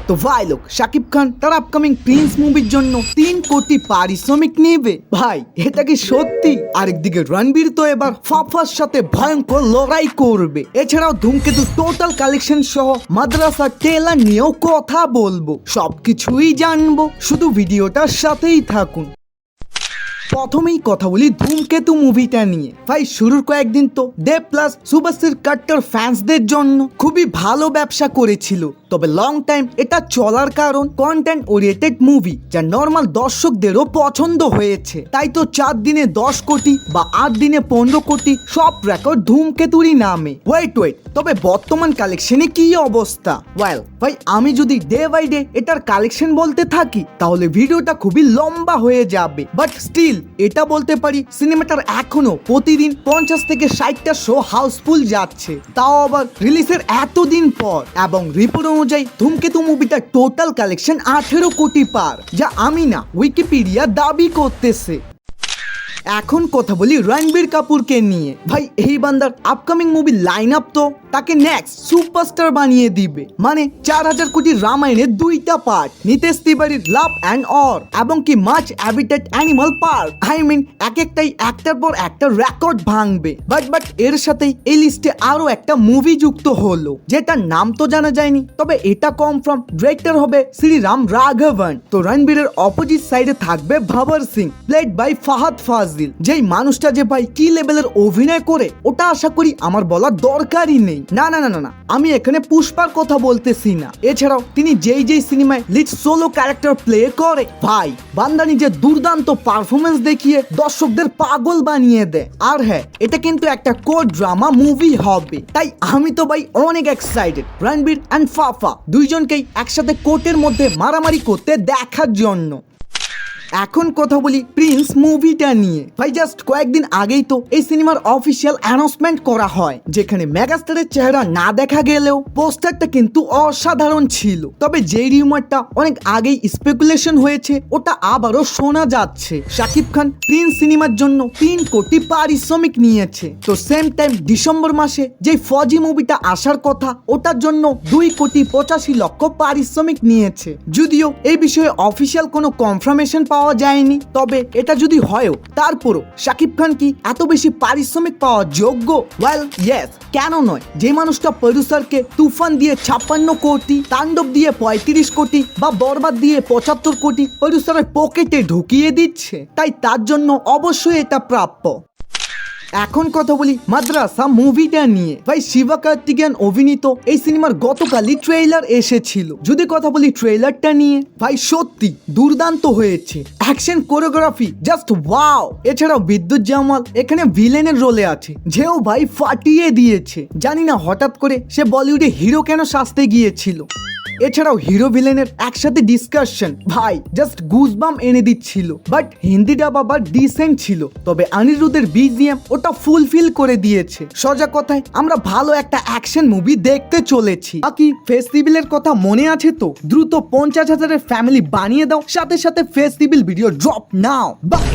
তো ভাই লোক শাকিব খান তার আপকামিং প্রিন্স মুভির জন্য 3 কোটি পারিশ্রমিক নেবে। ভাই এটা কি সত্যি? আরেকদিকে রণবীর তো এবার ফাফার সাথে ভয়ঙ্কর লড়াই করবে। এছাড়াও ধূমকেতু টোটাল কালেকশন সহ মাদ্রাসা ট্রেলার নিয়েও কথা বলবো। সবকিছুই জানবো, শুধু ভিডিওটার সাথেই থাকুন। প্রথমেই কথা বলি ধূমকেতু মুভিটা নিয়ে। ভাই শুরুর কয়েকদিন তো দেব প্লাস সুভাষের কাট্টার ফ্যান্সদের জন্য খুবই ভালো ব্যবসা করেছিল, তবে লং টাইম এটা চলার কারণ কন্টেন্ট ওরিয়েন্টেড মুভি যা নর্মাল দর্শকদেরও পছন্দ হয়েছে। তাই তো 4 দিনে 10 কোটি বা 8 দিনে 15 কোটি সব রেকর্ড ধূমকেতুরই নামে। ওয়েট তবে বর্তমান কালেকশনে কি অবস্থা? ওয়েল ভাই আমি যদি ডে বাই ডে এটার কালেকশন বলতে থাকি তাহলে ভিডিওটা খুবই লম্বা হয়ে যাবে, বাট স্টিল এটা বলতে পারি সিনেমাটার এখনো প্রতিদিন 50 থেকে 60টা শো হাউসফুল যাচ্ছে, তাও আবার রিলিজের এতদিন পর। এবং রিপোর্ট অনুযায়ী ধূমকেতু মুভিটার টোটাল কালেকশন 18 কোটি পার, যা আমি না উইকিপিডিয়া দাবি করতেছে। এখন কথা বলি রণবীর কাপুরকে নিয়ে। ভাই এই বান্দার আপকামিং মুভি লাইন আপ তো তাকে নেক্সট সুপারস্টার বানিয়ে দিবে। মানে 4000 কোটির রামায়ণের 2টা পার্ট, নিতেশ তিওয়ারির লাভ অ্যান্ড অর এবং কি মাচ habitat animal park. I mean একটাই একটার পর একটা রেকর্ড ভাঙবে। বাট এর সাথেই এই লিস্টে আরো একটা মুভি যুক্ত হলো, যেটার নাম তো জানা যায়নি, তবে এটা কনফার্ম ডিরেক্টর হবে শ্রীরাম রাঘবন। তো রণবীরের অপোজিট সাইডে থাকবে ভাবর সিং, প্লেড বাই ফাহাদ ফাজিল। যেই মানুষটা যে ভাই কি লেভেলের অভিনয় করে ওটা আশা করি আমার বলার দরকারই নেই। না না না না আমি এখানে পুষ্পার কথা বলতেছি না। এছাড়াও তিনি যেই সিনেমায় লিড সোলো ক্যারেক্টার প্লে করে, ভাই বান্দা নিজের দুর্দান্ত পারফরমেন্স দেখিয়ে দর্শকদের পাগল বানিয়ে দেয়। আর হ্যাঁ, এটা কিন্তু একটা কোড ড্রামা মুভি হবে, তাই আমি তো ভাই অনেক এক্সাইটেড রণবীর অ্যান্ড ফাফা দুইজনকেই একসাথে কোর্টের মধ্যে মারামারি করতে দেখার জন্য। এখন কথা বলি প্রিন্স মুভিটা নিয়ে। ভাই জাস্ট কয়েকদিন আগেই তো এই সিনেমার অফিসিয়াল অ্যানাউন্সমেন্ট করা হয়, যেখানে মেগাস্টারের চেহারা না দেখা গেলেও পোস্টারটা কিন্তু অসাধারণ ছিল। তবে যে রিউমারটা অনেক আগেই স্পেকুলেশন হয়েছে ওটা আবারও শোনা যাচ্ছে। শাকিব খান প্রিন্স সিনেমার জন্য 3 কোটি পারিশ্রমিক নিয়েছে। তো সেম টাইম ডিসেম্বর মাসে যে ফজি মুভিটা আসার কথা ওটার জন্য 2,85,00,000 পারিশ্রমিক নিয়েছে। যদিও এই বিষয়ে অফিসিয়াল কোনো কনফার্মেশন পাওয়া যায়নি, তবে এটা যদি হয়ও তারপরও শাকিব খান কি এত বেশি পারিশ্রমিক পাওয়া যোগ্য? ওয়েল ইয়েস, কেন নয়? যে মানুষটা প্রডিউসারকে তুফান দিয়ে 56 কোটি, তাণ্ডব দিয়ে 35 কোটি বা বরবাদ দিয়ে 75 কোটি প্রডিউসারের পকেটে ঢুকিয়ে দিচ্ছে, তাই তার জন্য অবশ্যই এটা প্রাপ্য। এখন কথা বলি মাদ্রাসা মুভিটা নিয়ে। ভাই শিবকার্তিকেয়ান অভিনীত এই সিনেমার গতকালই ট্রেইলার এসেছিল। যদি কথা বলি ট্রেইলারটা নিয়ে, ভাই সত্যি দুর্দান্ত হয়েছে। Action choreography just wow. এছাড়াও বিদ্যুৎ জামাল এখানে ভিলেনের রোলে আছে, যেও ভাই ফাটিয়ে দিয়েছে। জানি না হঠাৎ করে সে বলিউডে হিরো কেন সাজতে গিয়েছিল। এছাড়াও হিরো ভিলেনের একসাথে ডিসকাশন ভাই জাস্ট গুজবাম এনে দিচ্ছিল। বাট হিন্দি ডাব আবার ডিসেন্ট ছিল, তবে অনিরুদ্ধের বিজিএম ওটা ফুলফিল করে দিয়েছে। সোজা কথায় আমরা ভালো একটা অ্যাকশন মুভি দেখতে চলেছি। বাকি ফেস্টিভ্যালের কথা মনে আছে তো? দ্রুত 50,000-এর ফ্যামিলি বানিয়ে দাও, সাথে সাথে ফেস্টিভ্যাল ভিডিও ড্রপ নাও। বাই।